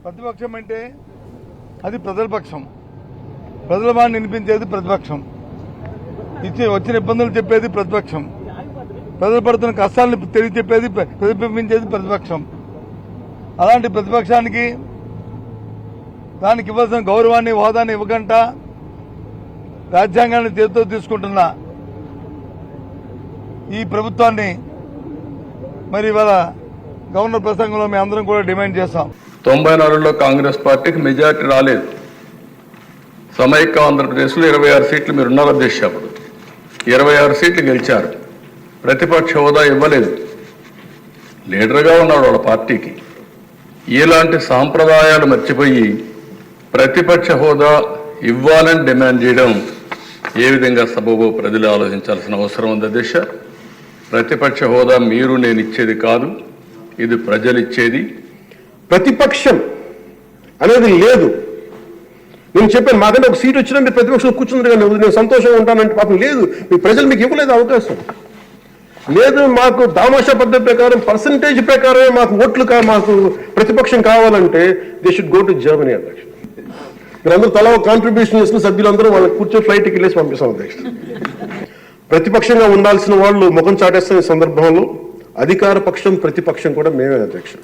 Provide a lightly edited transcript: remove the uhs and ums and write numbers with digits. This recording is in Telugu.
ప్రతిపక్షం అంటే అది ప్రజల పక్షం, ప్రజల మాట వినిపించేది ప్రతిపక్షం, వచ్చిన ఇబ్బందులు చెప్పేది ప్రతిపక్షం, ప్రజలు పడుతున్న కష్టాలను తెలియచెప్పేది ప్రతిబింబించేది ప్రతిపక్షం. అలాంటి ప్రతిపక్షానికి దానికి ఇవ్వాల్సిన గౌరవాన్ని హోదాన్ని ఇవ్వకుండా రాజ్యాంగాన్ని చేతితో తీసుకుంటున్న ఈ ప్రభుత్వాన్ని మరి ఇవాళ గవర్నర్ ప్రసంగంలో మేము అందరం కూడా డిమాండ్ చేస్తాం. 94లో కాంగ్రెస్ పార్టీకి మెజార్టీ రాలేదు. సమైక్య ఆంధ్రప్రదేశ్లో 26 సీట్లు మీరున్నారు అధ్యక్ష. అప్పుడు 26 సీట్లు గెలిచారు. ప్రతిపక్ష హోదా ఇవ్వలేదు. లీడర్గా ఉన్నాడు వాళ్ళ పార్టీకి. ఇలాంటి సాంప్రదాయాలు మర్చిపోయి ప్రతిపక్ష హోదా ఇవ్వాలని డిమాండ్ చేయడం ఏ విధంగా సబబో ప్రజలు ఆలోచించాల్సిన అవసరం ఉంది అధ్యక్ష. ప్రతిపక్ష హోదా మీరు నేను ఇచ్చేది కాదు, ఇది ప్రజలు ఇచ్చేది. ప్రతిపక్షం అనేది లేదు. నేను చెప్పాను మాకంటే ఒక సీట్ వచ్చినా ప్రతిపక్షం కూర్చుంది కానీ నేను సంతోషంగా ఉంటానంటే పాపం లేదు. మీ ప్రజలు మీకు ఇవ్వలేదు అవకాశం లేదు. మాకు దామాషా పద్ధతి ప్రకారం పర్సంటేజ్ ప్రకారమే మాకు ఓట్లు మాకు ప్రతిపక్షం కావాలంటే they should go to Germany అధ్యక్ష. మీరందరూ తలా కాంట్రిబ్యూషన్ చేసిన సభ్యులందరూ వాళ్ళకి కూర్చొని ఫ్లైట్కి వెళ్ళేసి పంపిస్తాం అధ్యక్ష. ప్రతిపక్షంగా ఉండాల్సిన వాళ్ళు ముఖం చాటేస్తున్న సందర్భంలో అధికార పక్షం ప్రతిపక్షం కూడా మేమే అధ్యక్ష.